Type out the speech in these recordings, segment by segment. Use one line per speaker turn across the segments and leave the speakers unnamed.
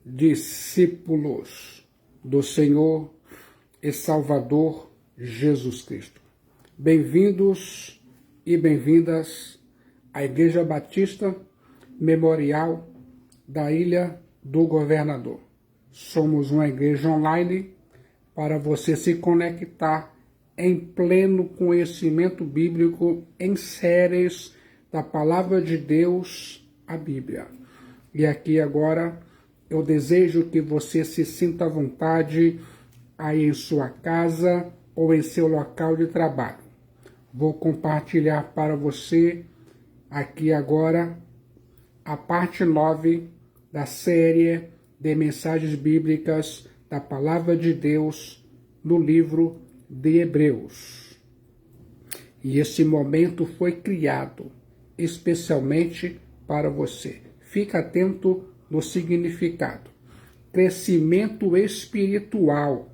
discípulos do Senhor e Salvador Jesus Cristo. Bem-vindos e bem-vindas à Igreja Batista Memorial da Ilha do Governador. Somos uma igreja online para você se conectar em pleno conhecimento bíblico em séries da Palavra de Deus, a Bíblia. E aqui agora eu desejo que você se sinta à vontade aí em sua casa ou em seu local de trabalho. Vou compartilhar para você aqui agora a parte 9 da série de mensagens bíblicas da Palavra de Deus no livro de Hebreus. E esse momento foi criado especialmente para você. Fique atento no significado. Crescimento espiritual.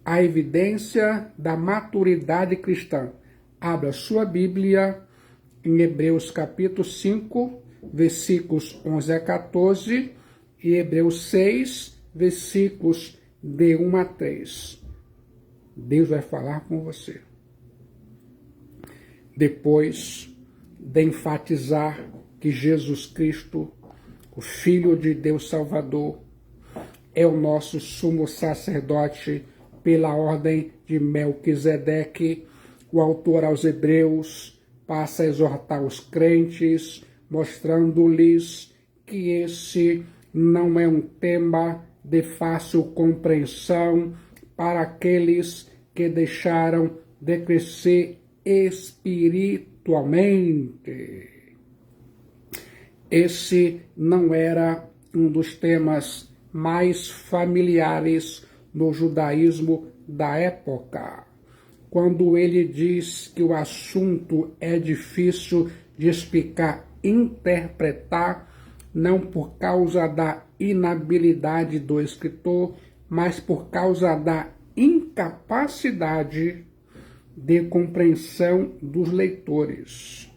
A evidência da maturidade cristã. Abra sua Bíblia em Hebreus capítulo 5, versículos 11 a 14 e Hebreus 6, versículos de 1 a 3. Deus vai falar com você. Depois de enfatizar que Jesus Cristo, o Filho de Deus Salvador, é o nosso sumo sacerdote pela ordem de Melquisedeque, o autor aos Hebreus passa a exortar os crentes, mostrando-lhes que esse não é um tema de fácil compreensão para aqueles que deixaram de crescer espiritualmente. Esse não era um dos temas mais familiares no judaísmo da época. Quando ele diz que o assunto é difícil de explicar, interpretar, não por causa da inabilidade do escritor, mas por causa da incapacidade de compreensão dos leitores.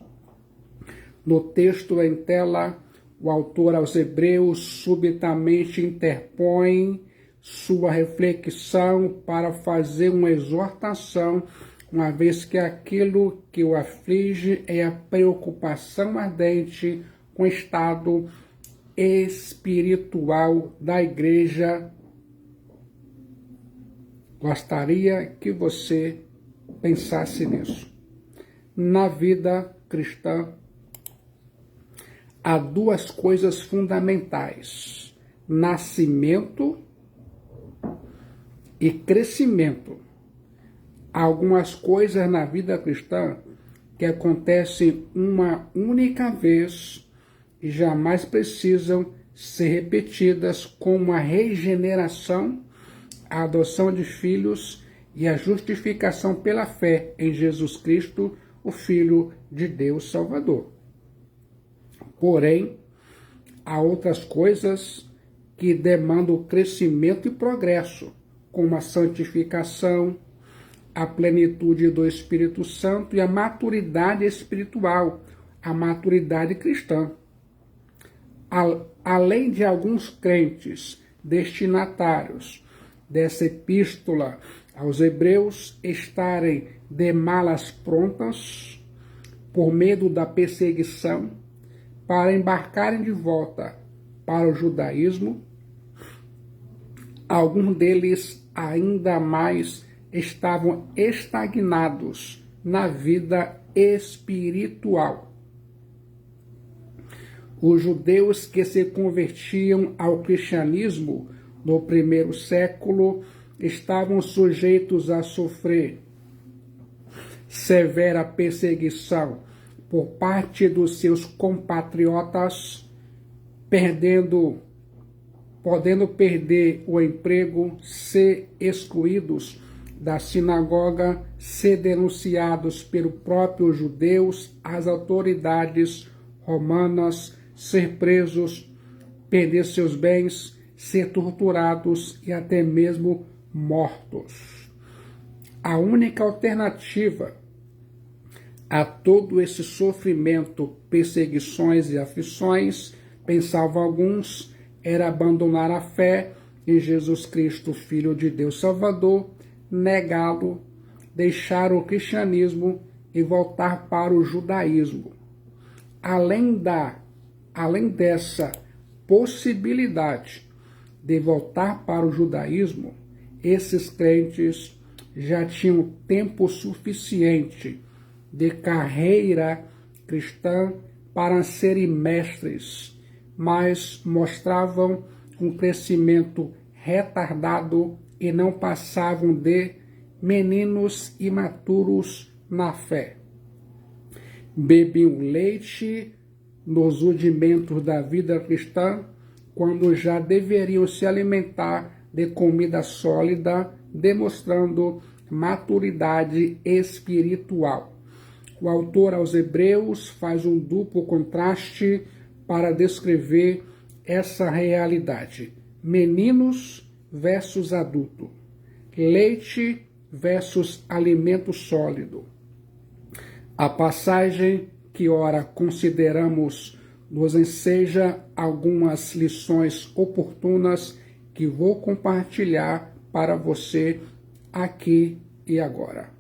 No texto em tela, o autor aos Hebreus subitamente interpõe sua reflexão para fazer uma exortação, uma vez que aquilo que o aflige é a preocupação ardente com o estado espiritual da igreja. Gostaria que você pensasse nisso. Na vida cristã, há duas coisas fundamentais: nascimento e crescimento. Há algumas coisas na vida cristã que acontecem uma única vez e jamais precisam ser repetidas, como a regeneração, a adoção de filhos e a justificação pela fé em Jesus Cristo, o Filho de Deus Salvador. Porém, há outras coisas que demandam crescimento e progresso, como a santificação, a plenitude do Espírito Santo e a maturidade espiritual, a maturidade cristã. Além de alguns crentes destinatários dessa epístola aos Hebreus estarem de malas prontas, por medo da perseguição, para embarcarem de volta para o judaísmo, alguns deles ainda mais estavam estagnados na vida espiritual. Os judeus que se convertiam ao cristianismo no primeiro século estavam sujeitos a sofrer severa perseguição por parte dos seus compatriotas, podendo perder o emprego, ser excluídos da sinagoga, ser denunciados pelos próprios judeus às autoridades romanas, ser presos, perder seus bens, ser torturados e até mesmo mortos. A única alternativa a todo esse sofrimento, perseguições e aflições, pensavam alguns, era abandonar a fé em Jesus Cristo, Filho de Deus Salvador, negá-lo, deixar o cristianismo e voltar para o judaísmo. Além dessa possibilidade de voltar para o judaísmo, esses crentes já tinham tempo suficiente de carreira cristã para serem mestres, mas mostravam um crescimento retardado e não passavam de meninos imaturos na fé. Bebiam leite nos rudimentos da vida cristã, quando já deveriam se alimentar de comida sólida, demonstrando maturidade espiritual. O autor aos Hebreus faz um duplo contraste para descrever essa realidade: meninos versus adulto, leite versus alimento sólido. A passagem que ora consideramos nos enseja algumas lições oportunas que vou compartilhar para você aqui e agora.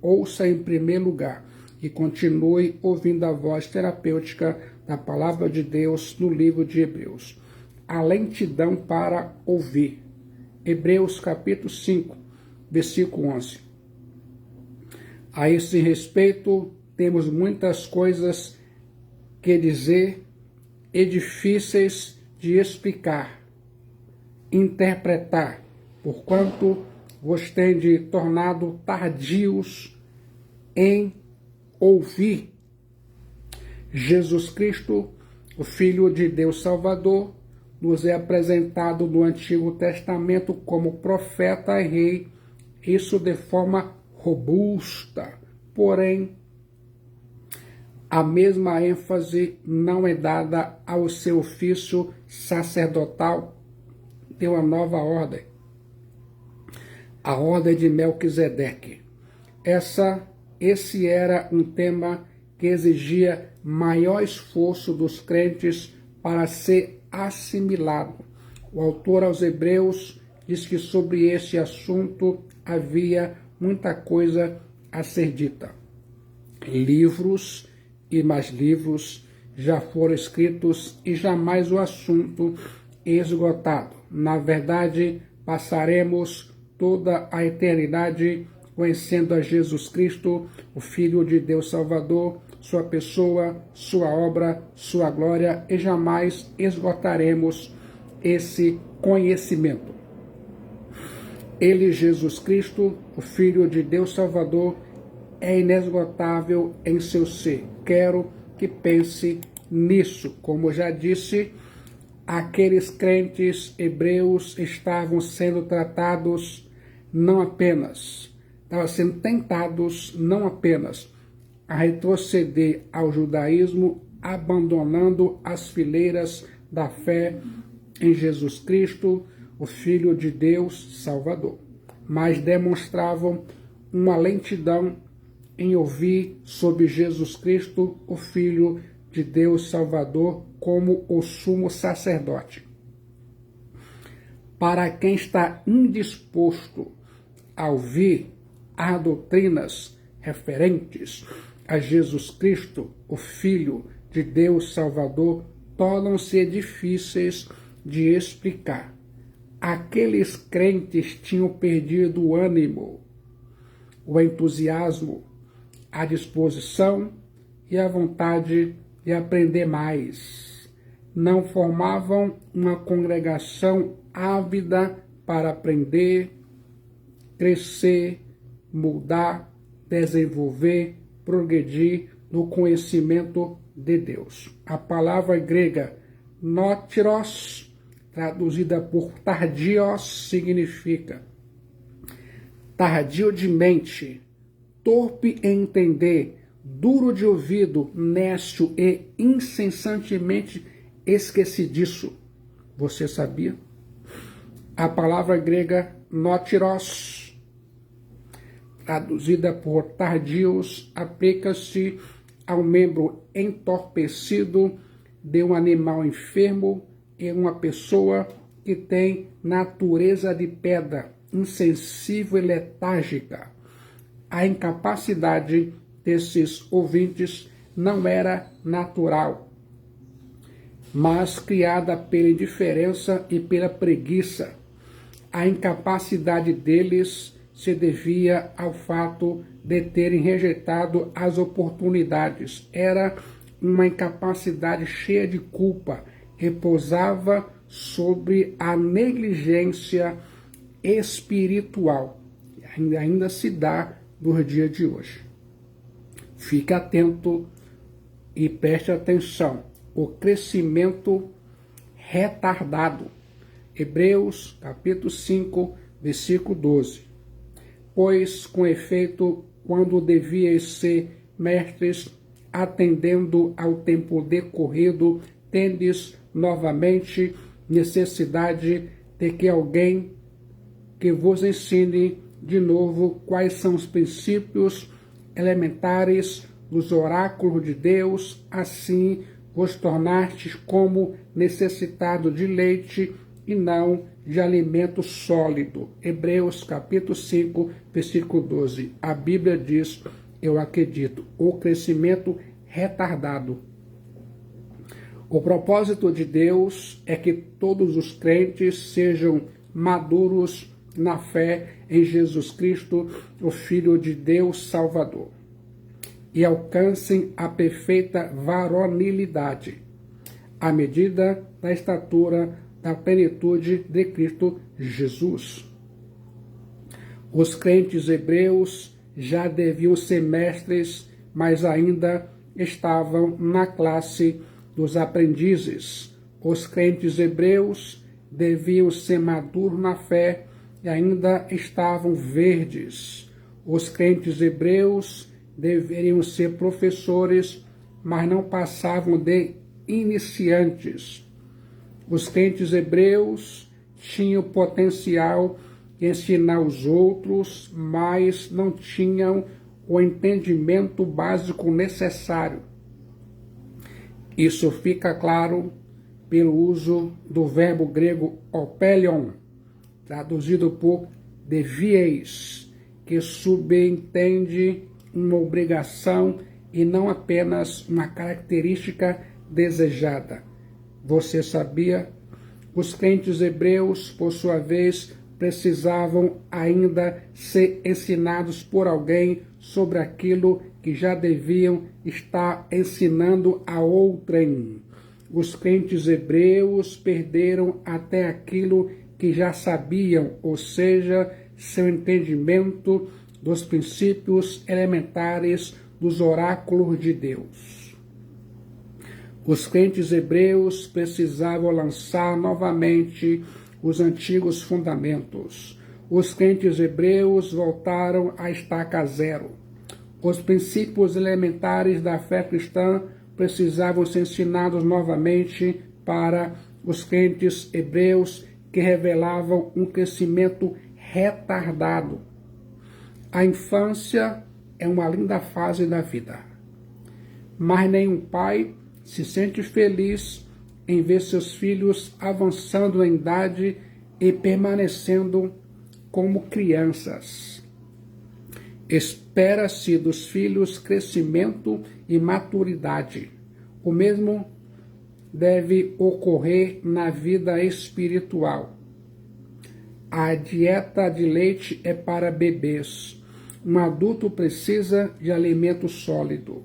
Ouça em primeiro lugar e continue ouvindo a voz terapêutica da Palavra de Deus no livro de Hebreus. A lentidão para ouvir. Hebreus capítulo 5, versículo 11. A esse respeito, temos muitas coisas que dizer e difíceis de explicar, interpretar, porquanto vos tende tornado tardios em ouvir. Jesus Cristo, o Filho de Deus Salvador, nos é apresentado no Antigo Testamento como profeta e rei, isso de forma robusta, porém, a mesma ênfase não é dada ao seu ofício sacerdotal de uma nova ordem, a ordem de Melquisedeque. Esse era um tema que exigia maior esforço dos crentes para ser assimilado. O autor aos Hebreus diz que sobre este assunto havia muita coisa a ser dita. Livros e mais livros já foram escritos e jamais o assunto esgotado. Na verdade, passaremos toda a eternidade conhecendo a Jesus Cristo, o Filho de Deus Salvador, sua pessoa, sua obra, sua glória, e jamais esgotaremos esse conhecimento. Ele, Jesus Cristo, o Filho de Deus Salvador, é inesgotável em seu ser. Quero que pense nisso. Como já disse, aqueles crentes hebreus estavam sendo tratados estavam sendo tentados não apenas a retroceder ao judaísmo, abandonando as fileiras da fé em Jesus Cristo, o Filho de Deus Salvador, mas demonstravam uma lentidão em ouvir sobre Jesus Cristo, o Filho de Deus Salvador, como o sumo sacerdote. Para quem está indisposto a ouvir as doutrinas referentes a Jesus Cristo, o Filho de Deus Salvador, tornam-se difíceis de explicar. Aqueles crentes tinham perdido o ânimo, o entusiasmo, a disposição e a vontade de aprender mais. Não formavam uma congregação ávida para aprender, crescer, mudar, desenvolver, progredir no conhecimento de Deus. A palavra grega notiros, traduzida por tardios, significa tardio de mente, torpe em entender, duro de ouvido, nécio e incessantemente esquecidiço. Você sabia? A palavra grega notiros, traduzida por tardios, aplica-se ao membro entorpecido de um animal enfermo, em uma pessoa que tem natureza de pedra, insensível e letárgica. A incapacidade desses ouvintes não era natural, mas criada pela indiferença e pela preguiça. A incapacidade deles se devia ao fato de terem rejeitado as oportunidades. Era uma incapacidade cheia de culpa, repousava sobre a negligência espiritual. Ainda se dá nos dias de hoje. Fique atento e preste atenção. O crescimento retardado. Hebreus, capítulo 5, versículo 12. Pois, com efeito, quando devíeis ser mestres, atendendo ao tempo decorrido, tendes novamente necessidade de que alguém que vos ensine de novo quais são os princípios elementares dos oráculos de Deus, assim vos tornastes como necessitado de leite e não de alimento sólido. Hebreus capítulo 5, versículo 12. A Bíblia diz, eu acredito, o crescimento retardado. O propósito de Deus é que todos os crentes sejam maduros na fé em Jesus Cristo, o Filho de Deus Salvador, e alcancem a perfeita varonilidade, à medida da estatura da plenitude de Cristo Jesus. Os crentes hebreus já deviam ser mestres, mas ainda estavam na classe dos aprendizes. Os crentes hebreus deviam ser maduros na fé e ainda estavam verdes. Os crentes hebreus deveriam ser professores, mas não passavam de iniciantes. Os crentes hebreus tinham potencial de ensinar os outros, mas não tinham o entendimento básico necessário. Isso fica claro pelo uso do verbo grego opelion, traduzido por devieis, que subentende uma obrigação e não apenas uma característica desejada. Você sabia? Os crentes hebreus, por sua vez, precisavam ainda ser ensinados por alguém sobre aquilo que já deviam estar ensinando a outrem. Os crentes hebreus perderam até aquilo que já sabiam, ou seja, seu entendimento dos princípios elementares dos oráculos de Deus. Os crentes hebreus precisavam lançar novamente os antigos fundamentos. Os crentes hebreus voltaram à estaca zero. Os princípios elementares da fé cristã precisavam ser ensinados novamente para os crentes hebreus que revelavam um crescimento retardado. A infância é uma linda fase da vida, mas nenhum pai se sente feliz em ver seus filhos avançando em idade e permanecendo como crianças. Espera-se dos filhos crescimento e maturidade. O mesmo deve ocorrer na vida espiritual. A dieta de leite é para bebês. Um adulto precisa de alimento sólido.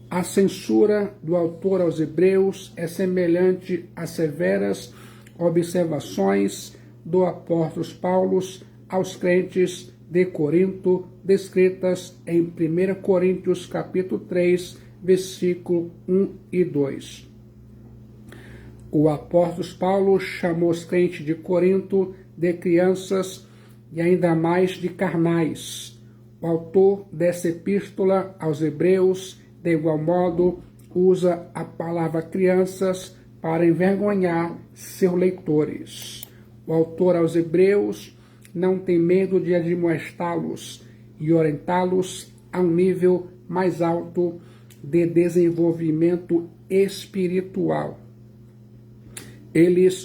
A censura do autor aos Hebreus é semelhante às severas observações do apóstolo Paulo aos crentes de Corinto, descritas em 1 Coríntios capítulo 3, versículo 1 e 2. O apóstolo Paulo chamou os crentes de Corinto de crianças e ainda mais de carnais. O autor dessa epístola aos Hebreus, de igual modo, usa a palavra crianças para envergonhar seus leitores. O autor aos Hebreus não tem medo de admoestá-los e orientá-los a um nível mais alto de desenvolvimento espiritual.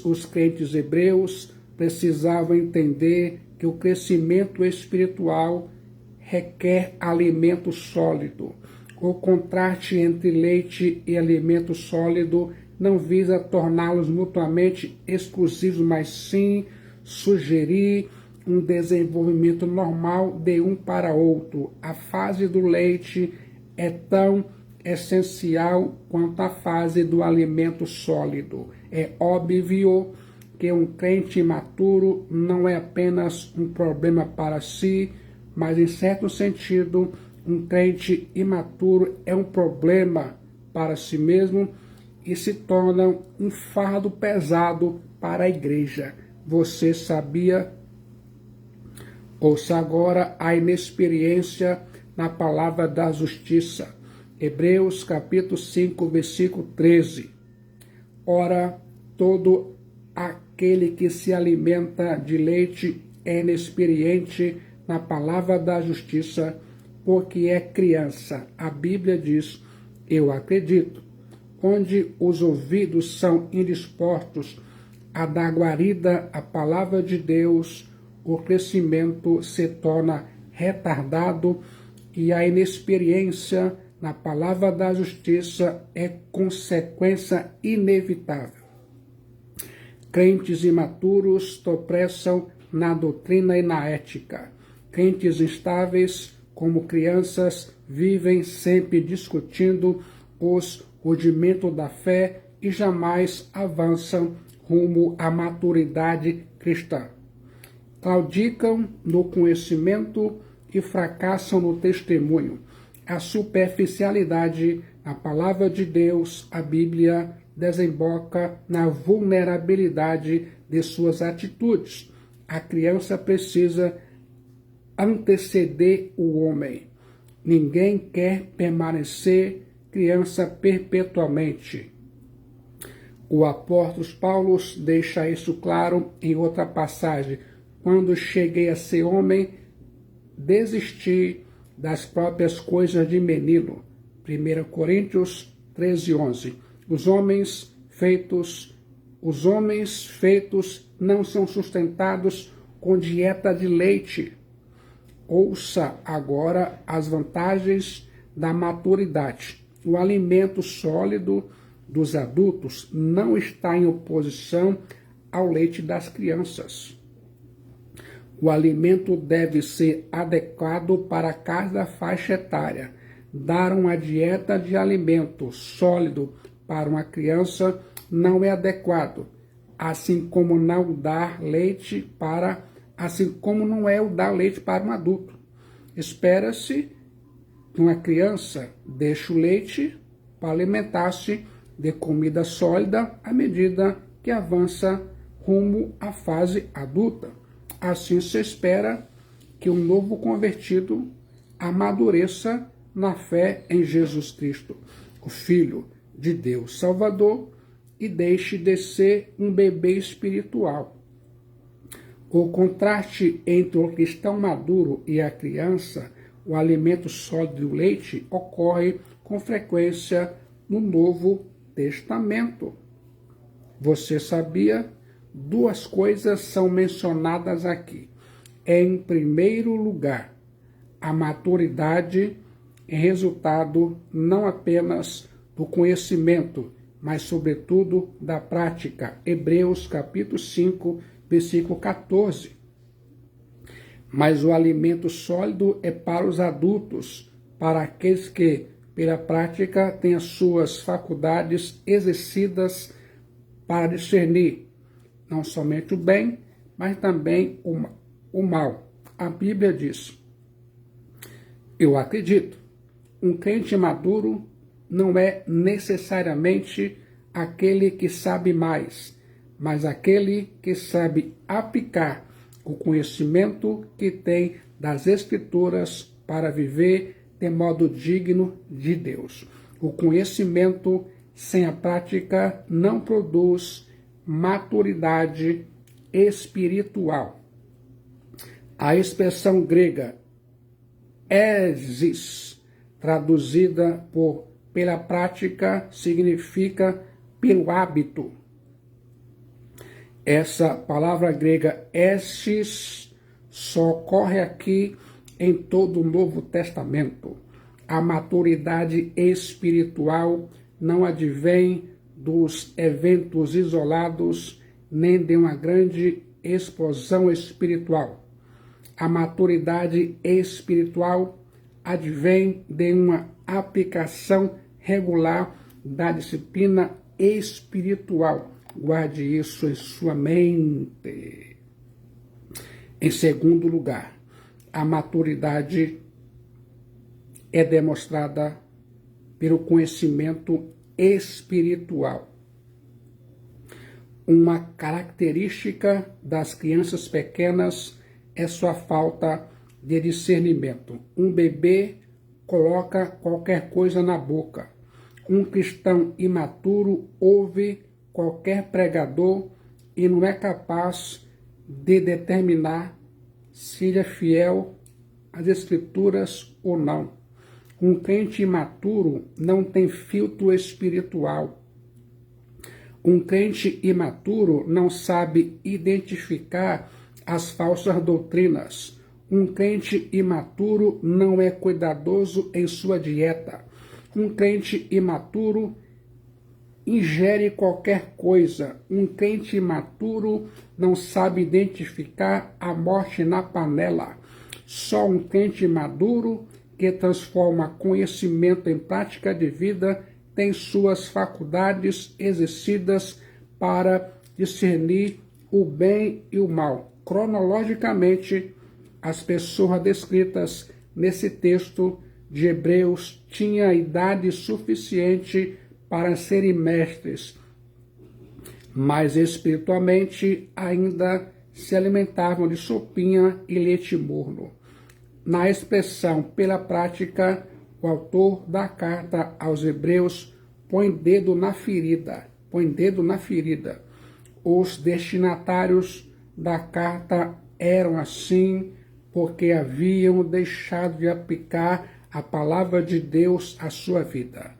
Os crentes hebreus, precisavam entender que o crescimento espiritual requer alimento sólido. O contraste entre leite e alimento sólido não visa torná-los mutuamente exclusivos, mas sim sugerir um desenvolvimento normal de um para outro. A fase do leite é tão essencial quanto a fase do alimento sólido. É óbvio que um crente imaturo não é apenas um problema para si, mas, em certo sentido, um crente imaturo é um problema para si mesmo e se torna um fardo pesado para a igreja. Você sabia? Ouça agora a inexperiência na palavra da justiça. Hebreus capítulo 5, versículo 13. Ora, todo aquele que se alimenta de leite é inexperiente na palavra da justiça, porque é criança. A Bíblia diz, eu acredito. Onde os ouvidos são indispostos a dar guarida à palavra de Deus, o crescimento se torna retardado e a inexperiência na palavra da justiça é consequência inevitável. Crentes imaturos tropeçam na doutrina e na ética. Crentes instáveis, como crianças, vivem sempre discutindo os rudimentos da fé e jamais avançam rumo à maturidade cristã. Claudicam no conhecimento e fracassam no testemunho. A superficialidade na palavra de Deus, a Bíblia, desemboca na vulnerabilidade de suas atitudes. A criança precisa anteceder o homem. Ninguém quer permanecer criança perpetuamente. O apóstolo Paulo deixa isso claro em outra passagem. Quando cheguei a ser homem, desisti das próprias coisas de menino. 1 Coríntios 13:11. Os homens feitos não são sustentados com dieta de leite. Ouça agora as vantagens da maturidade. O alimento sólido dos adultos não está em oposição ao leite das crianças. O alimento deve ser adequado para cada faixa etária. Dar uma dieta de alimento sólido para uma criança não é adequado, assim como não é o dar leite para um adulto. Espera-se que uma criança deixe o leite para alimentar-se de comida sólida à medida que avança rumo à fase adulta. Assim se espera que um novo convertido amadureça na fé em Jesus Cristo, o Filho de Deus Salvador, e deixe de ser um bebê espiritual. O contraste entre o cristão maduro e a criança, o alimento sólido e o leite, ocorre com frequência no Novo Testamento. Você sabia? Duas coisas são mencionadas aqui. Em primeiro lugar, a maturidade é resultado não apenas do conhecimento, mas sobretudo da prática. Hebreus capítulo 5, versículo 14. Mas o alimento sólido é para os adultos, para aqueles que, pela prática, têm as suas faculdades exercidas para discernir não somente o bem, mas também o mal. A Bíblia diz, eu acredito, um crente maduro não é necessariamente aquele que sabe mais, mas aquele que sabe aplicar o conhecimento que tem das Escrituras para viver de modo digno de Deus. O conhecimento sem a prática não produz maturidade espiritual. A expressão grega esis, traduzida por pela prática, significa pelo hábito. Essa palavra grega estes só ocorre aqui em todo o Novo Testamento. A maturidade espiritual não advém dos eventos isolados, nem de uma grande explosão espiritual. A maturidade espiritual advém de uma aplicação regular da disciplina espiritual. Guarde isso em sua mente. Em segundo lugar, a maturidade é demonstrada pelo conhecimento espiritual. Uma característica das crianças pequenas é sua falta de discernimento. Um bebê coloca qualquer coisa na boca. Um cristão imaturo ouve qualquer pregador e não é capaz de determinar se ele é fiel às Escrituras ou não. Um crente imaturo não tem filtro espiritual. Um crente imaturo não sabe identificar as falsas doutrinas. Um crente imaturo não é cuidadoso em sua dieta. Um crente imaturo ingere qualquer coisa. Um crente imaturo não sabe identificar a morte na panela. Só um crente maduro que transforma conhecimento em prática de vida tem suas faculdades exercidas para discernir o bem e o mal. Cronologicamente, as pessoas descritas nesse texto de Hebreus tinham idade suficiente para serem mestres, mas espiritualmente ainda se alimentavam de sopinha e leite morno. Na expressão pela prática, o autor da carta aos Hebreus põe dedo na ferida. Os destinatários da carta eram assim porque haviam deixado de aplicar a palavra de Deus à sua vida.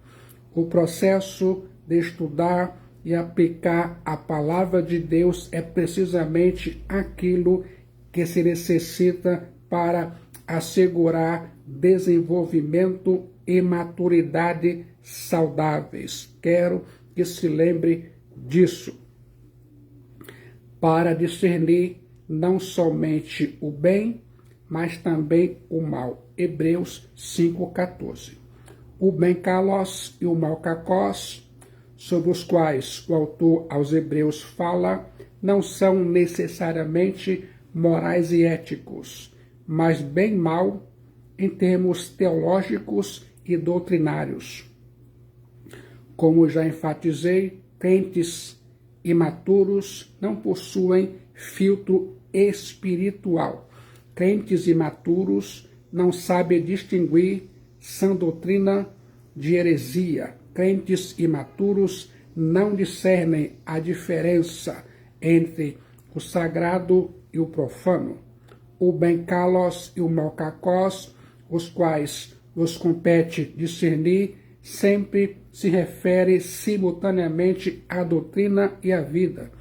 O processo de estudar e aplicar a palavra de Deus é precisamente aquilo que se necessita para assegurar desenvolvimento e maturidade saudáveis. Quero que se lembre disso. Para discernir não somente o bem, mas também o mal. Hebreus 5,14. O bem kalos e o mal kakos, sobre os quais o autor aos Hebreus fala, não são necessariamente morais e éticos, mas bem-mal em termos teológicos e doutrinários. Como já enfatizei, crentes imaturos não possuem filtro espiritual. Crentes imaturos não sabem distinguir sã doutrina de heresia. Crentes imaturos não discernem a diferença entre o sagrado e o profano. O bem kalos e o mal kakos, os quais nos compete discernir, sempre se refere simultaneamente à doutrina e à vida.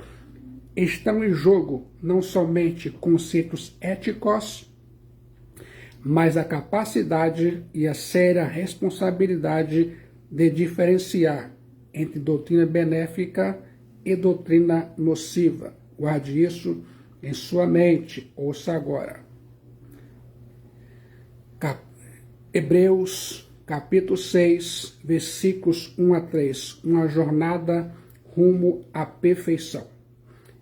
Estão em jogo não somente conceitos éticos, mas a capacidade e a séria responsabilidade de diferenciar entre doutrina benéfica e doutrina nociva. Guarde isso em sua mente. Ouça agora. Hebreus, capítulo 6, versículos 1 a 3. Uma jornada rumo à perfeição.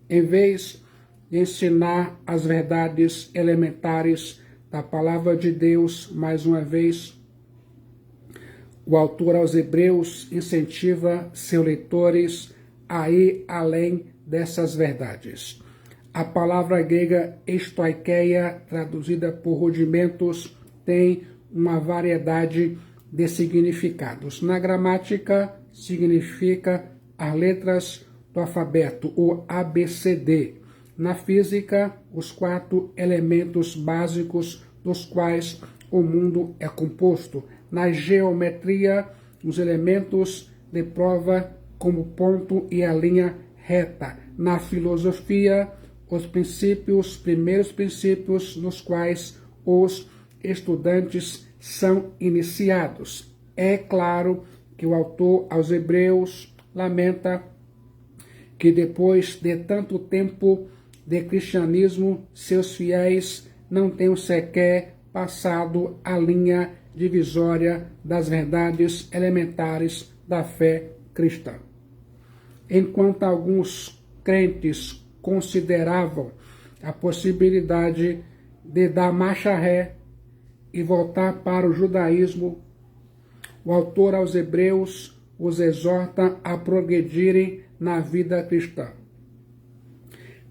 Em vez de ensinar as verdades elementares da palavra de Deus, mais uma vez, o autor aos Hebreus incentiva seus leitores a ir além dessas verdades. A palavra grega estoikeia, traduzida por rudimentos, tem uma variedade de significados. Na gramática, significa as letras do alfabeto, o ABCD. Na física, os 4 elementos básicos dos quais o mundo é composto. Na geometria, os elementos de prova como ponto e a linha reta. na filosofia os primeiros princípios nos quais os estudantes são iniciados. É claro que o autor aos Hebreus lamenta que depois de tanto tempo de cristianismo, seus fiéis não tenham sequer passado a linha divisória das verdades elementares da fé cristã. Enquanto alguns crentes consideravam a possibilidade de dar marcha ré e voltar para o judaísmo, o autor aos Hebreus os exorta a progredirem na vida cristã.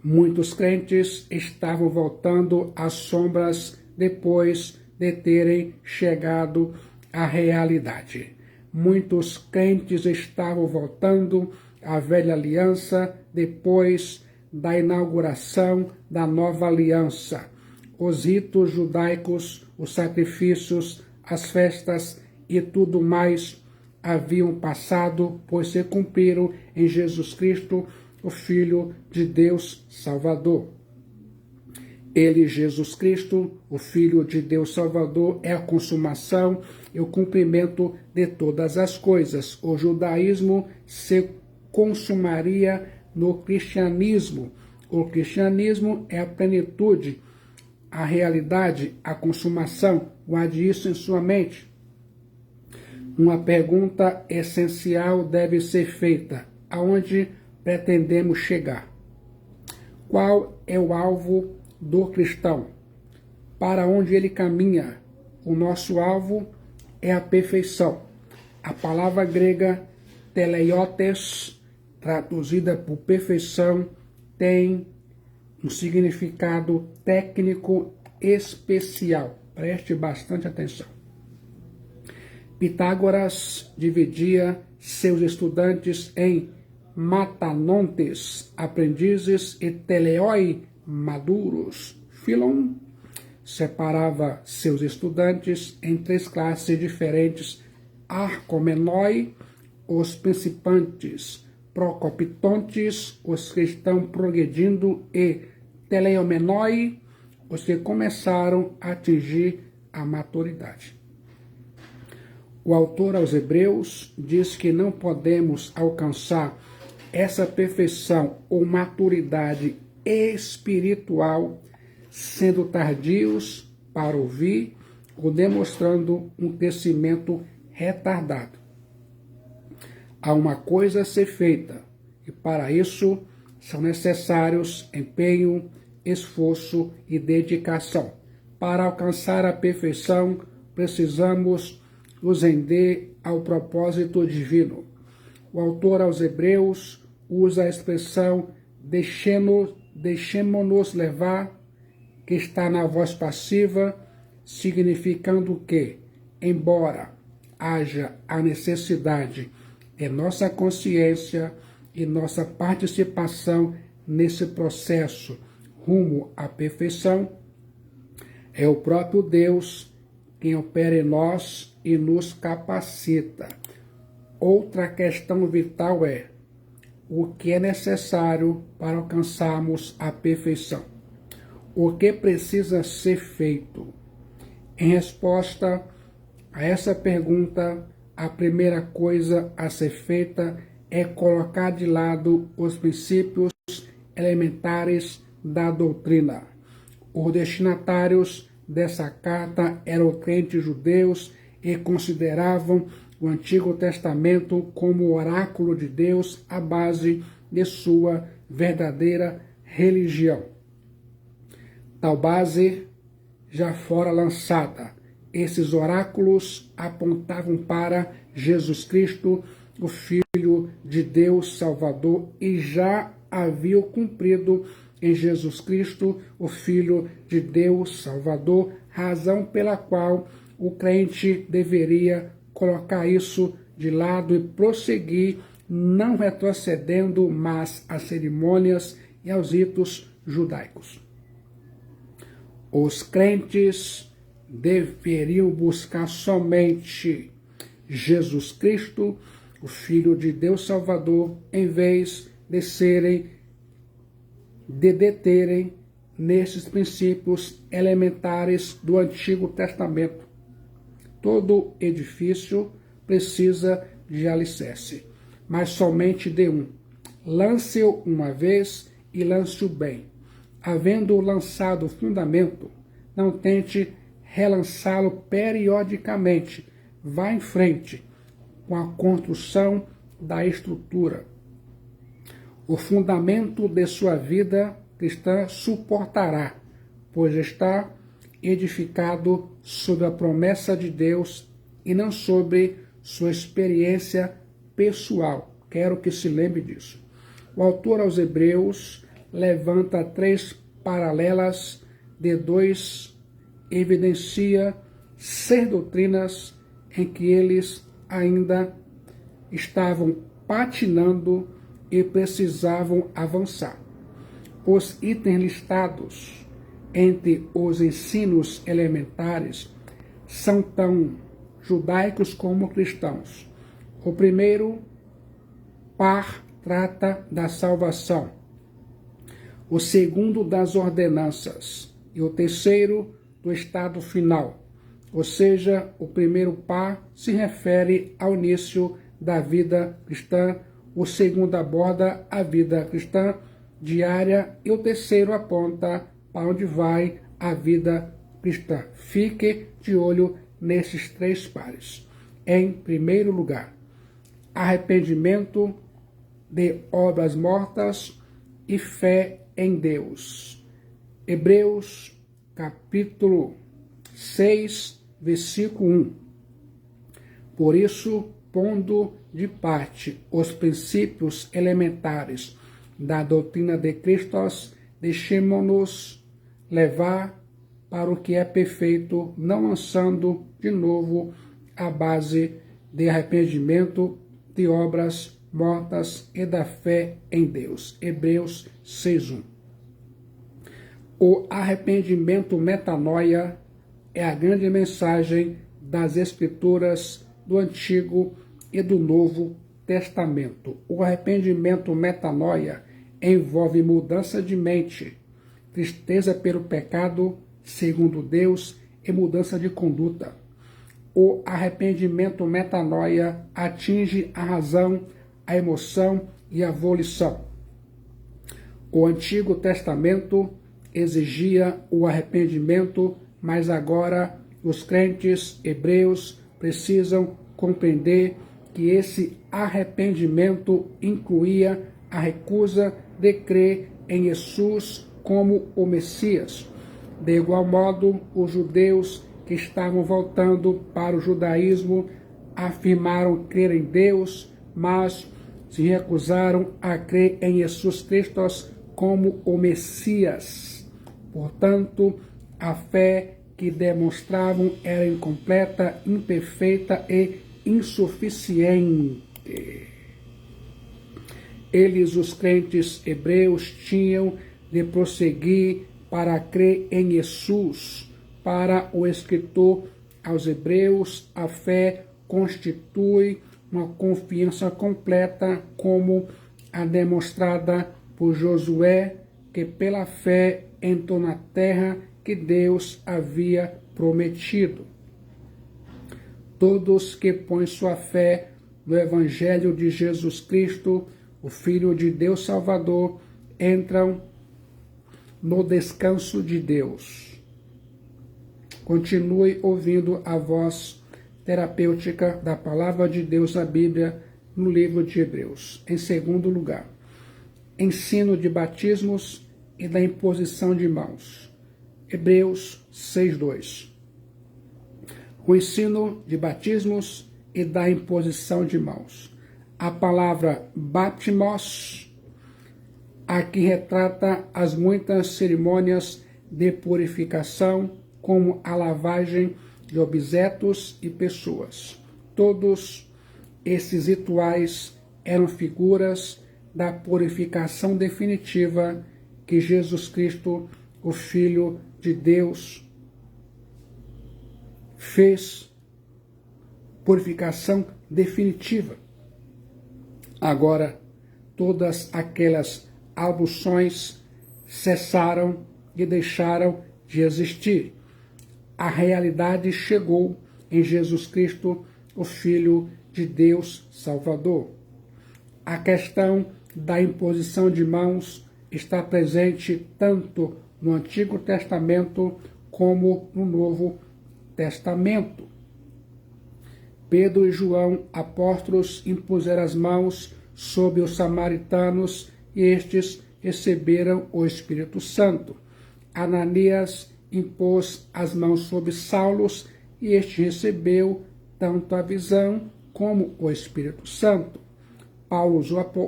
Muitos crentes estavam voltando às sombras depois de terem chegado à realidade. Muitos crentes estavam voltando à velha aliança depois da inauguração da nova aliança. Os ritos judaicos, os sacrifícios, as festas e tudo mais haviam passado, pois se cumpriram em Jesus Cristo, o Filho de Deus Salvador. Ele, Jesus Cristo, o Filho de Deus Salvador, é a consumação e o cumprimento de todas as coisas. O judaísmo se consumaria no cristianismo. O cristianismo é a plenitude, a realidade, a consumação. Guarde isso em sua mente. Uma pergunta essencial deve ser feita: aonde pretendemos chegar? Qual é o alvo do cristão? Para onde ele caminha? O nosso alvo é a perfeição. A palavra grega teleiotes, traduzida por perfeição, tem um significado técnico especial. Preste bastante atenção. Pitágoras dividia seus estudantes em matanontes, aprendizes, e teleoi, maduros. Filon separava seus estudantes em 3 classes diferentes: arcomenoi, os principantes, procopitontes, os que estão progredindo, e teleomenoi, os que começaram a atingir a maturidade. O autor aos Hebreus diz que não podemos alcançar essa perfeição ou maturidade espiritual sendo tardios para ouvir ou demonstrando um crescimento retardado. Há uma coisa a ser feita e para isso são necessários empenho, esforço e dedicação. Para alcançar a perfeição, precisamos nos render ao propósito divino. O autor aos Hebreus usa a expressão deixemo-nos levar, que está na voz passiva, significando que, embora haja a necessidade de nossa consciência e nossa participação nesse processo rumo à perfeição, é o próprio Deus quem opera em nós e nos capacita. Outra questão vital é: o que é necessário para alcançarmos a perfeição? O que precisa ser feito? Em resposta a essa pergunta, a primeira coisa a ser feita é colocar de lado os princípios elementares da doutrina. Os destinatários dessa carta eram crentes judeus e consideravam o Antigo Testamento como o oráculo de Deus, a base de sua verdadeira religião. Tal base já fora lançada, esses oráculos apontavam para Jesus Cristo, o Filho de Deus Salvador, e já haviam cumprido em Jesus Cristo, o Filho de Deus Salvador, razão pela qual o crente deveria colocar isso de lado e prosseguir, não retrocedendo mais às cerimônias e aos ritos judaicos. Os crentes deveriam buscar somente Jesus Cristo, o Filho de Deus Salvador, em vez de serem de deterem nesses princípios elementares do Antigo Testamento. Todo edifício precisa de alicerce, mas somente de um. Lance-o uma vez e lance-o bem. Havendo lançado o fundamento, não tente relançá-lo periodicamente. Vá em frente com a construção da estrutura. O fundamento de sua vida cristã suportará, pois está edificado sobre a promessa de Deus e não sobre sua experiência pessoal. Quero que se lembre disso. O autor aos Hebreus levanta 3 paralelas de 2, evidencia 6 doutrinas em que eles ainda estavam patinando e precisavam avançar. Os itens listados entre os ensinos elementares são tão judaicos como cristãos. O primeiro par trata da salvação, o segundo das ordenanças e o terceiro do estado final. Ou seja, o primeiro par se refere ao início da vida cristã, o segundo aborda a vida cristã diária e o terceiro aponta para onde vai a vida cristã. Fique de olho nesses 3 pares. Em primeiro lugar, arrependimento de obras mortas e fé em Deus. Hebreus capítulo 6, versículo 1. Por isso, pondo de parte os princípios elementares da doutrina de Cristo, deixemo-nos levar para o que é perfeito, não lançando de novo a base de arrependimento de obras mortas e da fé em Deus. Hebreus 6:1. O arrependimento metanoia é a grande mensagem das Escrituras do Antigo e do Novo Testamento. O arrependimento metanoia envolve mudança de mente, tristeza pelo pecado, segundo Deus, e mudança de conduta. O arrependimento metanoia atinge a razão, a emoção e a volição. O Antigo Testamento exigia o arrependimento, mas agora os crentes hebreus precisam compreender que esse arrependimento incluía a recusa de crer em Jesus como o Messias. De igual modo, os judeus que estavam voltando para o judaísmo afirmaram crer em Deus, mas se recusaram a crer em Jesus Cristo como o Messias. Portanto, a fé que demonstravam era incompleta, imperfeita e insuficiente. Eles, os crentes hebreus, tinham de prosseguir para crer em Jesus. Para o escritor aos Hebreus, a fé constitui uma confiança completa, como a demonstrada por Josué, que pela fé entrou na terra que Deus havia prometido. Todos que põem sua fé no Evangelho de Jesus Cristo, o Filho de Deus Salvador, entram no descanso de Deus. Continue ouvindo a voz terapêutica da Palavra de Deus na Bíblia, no livro de Hebreus. Em segundo lugar, ensino de batismos e da imposição de mãos. Hebreus 6:2. O ensino de batismos e da imposição de mãos. A palavra batimos aqui retrata as muitas cerimônias de purificação, como a lavagem de objetos e pessoas. Todos esses rituais eram figuras da purificação definitiva que Jesus Cristo, o Filho de Deus, fez. Purificação definitiva. Agora, todas aquelas abluções cessaram e deixaram de existir. A realidade chegou em Jesus Cristo, o Filho de Deus Salvador. A questão da imposição de mãos está presente tanto no Antigo Testamento como no Novo Testamento. Pedro e João, apóstolos, impuseram as mãos sobre os samaritanos e estes receberam o Espírito Santo. Ananias impôs as mãos sobre Saulo e este recebeu tanto a visão como o Espírito Santo. Paulo,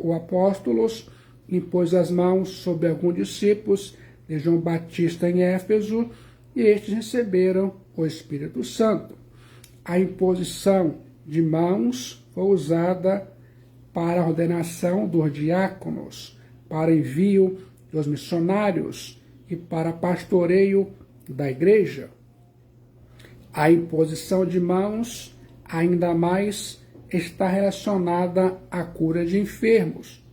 o apóstolo, impôs as mãos sobre alguns discípulos de João Batista em Éfeso e estes receberam o Espírito Santo. A imposição de mãos foi usada para a ordenação dos diáconos, para envio dos missionários e para pastoreio da igreja. A imposição de mãos, ainda mais, está relacionada à cura de enfermos.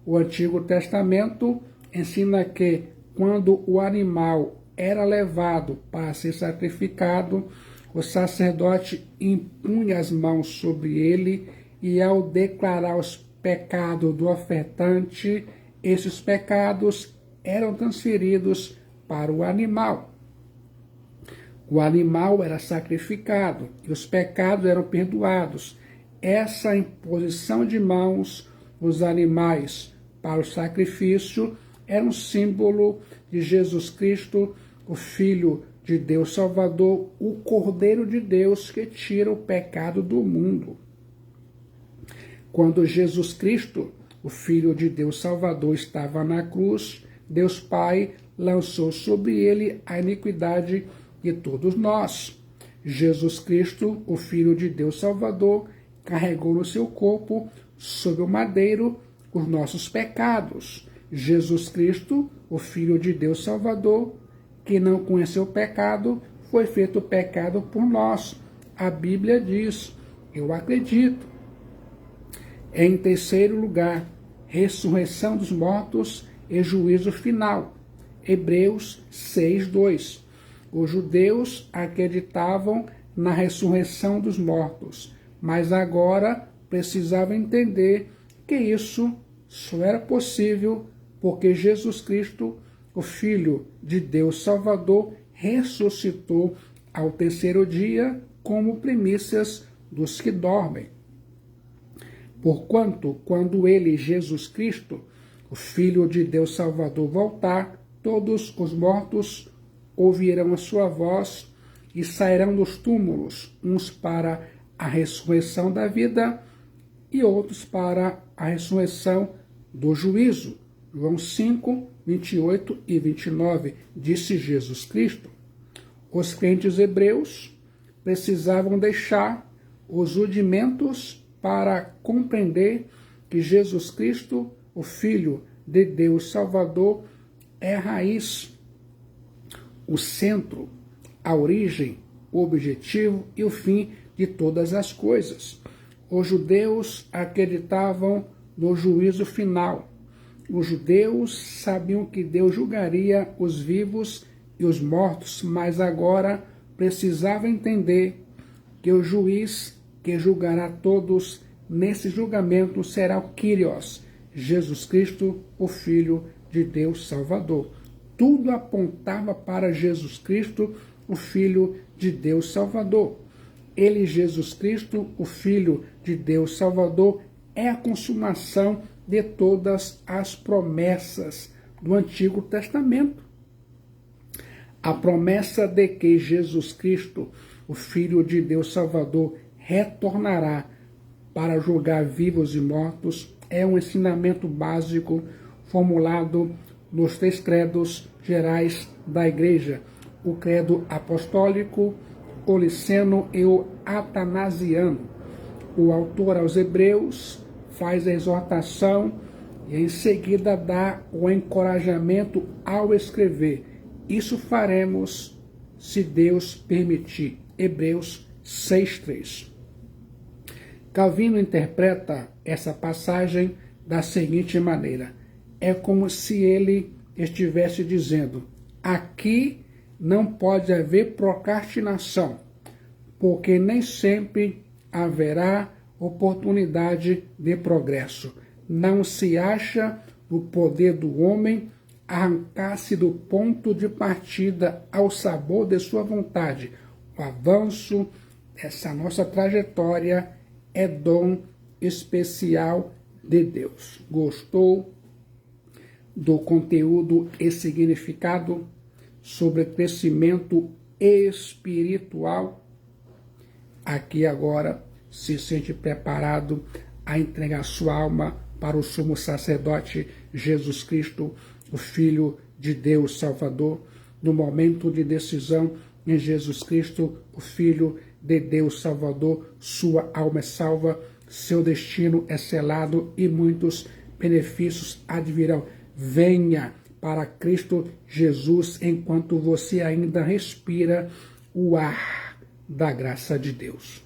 O Antigo Testamento ensina que, quando o animal era levado para ser sacrificado, o sacerdote impunha as mãos sobre ele e, ao declarar os pecados do ofertante, esses pecados eram transferidos para o animal. O animal era sacrificado e os pecados eram perdoados. Essa imposição de mãos nos animais para o sacrifício era um símbolo de Jesus Cristo, o Filho de Deus Salvador, o Cordeiro de Deus que tira o pecado do mundo. Quando Jesus Cristo, o Filho de Deus Salvador, estava na cruz, Deus Pai lançou sobre ele a iniquidade de todos nós. Jesus Cristo, o Filho de Deus Salvador, carregou no seu corpo, sobre o madeiro, os nossos pecados. Jesus Cristo, o Filho de Deus Salvador, que não conheceu o pecado, foi feito pecado por nós. A Bíblia diz, eu acredito. Em terceiro lugar, ressurreição dos mortos e juízo final. Hebreus 6:2. Os judeus acreditavam na ressurreição dos mortos, mas agora precisavam entender que isso só era possível porque Jesus Cristo, o Filho de Deus Salvador, ressuscitou ao terceiro dia como primícias dos que dormem. Porquanto, quando ele, Jesus Cristo, o Filho de Deus Salvador, voltar, todos os mortos ouvirão a sua voz e sairão dos túmulos, uns para a ressurreição da vida e outros para a ressurreição do juízo. João 5, 28 e 29, disse Jesus Cristo. Os crentes hebreus precisavam deixar os rudimentos para compreender que Jesus Cristo, o Filho de Deus Salvador, é a raiz, o centro, a origem, o objetivo e o fim de todas as coisas. Os judeus acreditavam no juízo final. Os judeus sabiam que Deus julgaria os vivos e os mortos, mas agora precisavam entender que o juiz que julgará todos nesse julgamento será o Kyrios, Jesus Cristo, o Filho de Deus Salvador. Tudo apontava para Jesus Cristo, o Filho de Deus Salvador. Ele, Jesus Cristo, o Filho de Deus Salvador, é a consumação de todas as promessas do Antigo Testamento. A promessa de que Jesus Cristo, o Filho de Deus Salvador, retornará para julgar vivos e mortos é um ensinamento básico formulado nos 3 credos gerais da Igreja, o credo apostólico, o niceno e o atanasiano. O autor aos Hebreus faz a exortação e em seguida dá o encorajamento ao escrever. Isso faremos se Deus permitir. Hebreus 6:3. Calvino interpreta essa passagem da seguinte maneira: é como se ele estivesse dizendo: aqui não pode haver procrastinação, porque nem sempre haverá oportunidade de progresso. Não se acha o poder do homem arrancar-se do ponto de partida ao sabor de sua vontade. O avanço dessa nossa trajetória é dom especial de Deus. Gostou do conteúdo e significado sobre crescimento espiritual? Aqui agora se sente preparado a entregar sua alma para o sumo sacerdote Jesus Cristo, o Filho de Deus Salvador, no momento de decisão em Jesus Cristo, o Filho de Deus Salvador, sua alma é salva, seu destino é selado e muitos benefícios advirão. Venha para Cristo Jesus enquanto você ainda respira o ar da graça de Deus.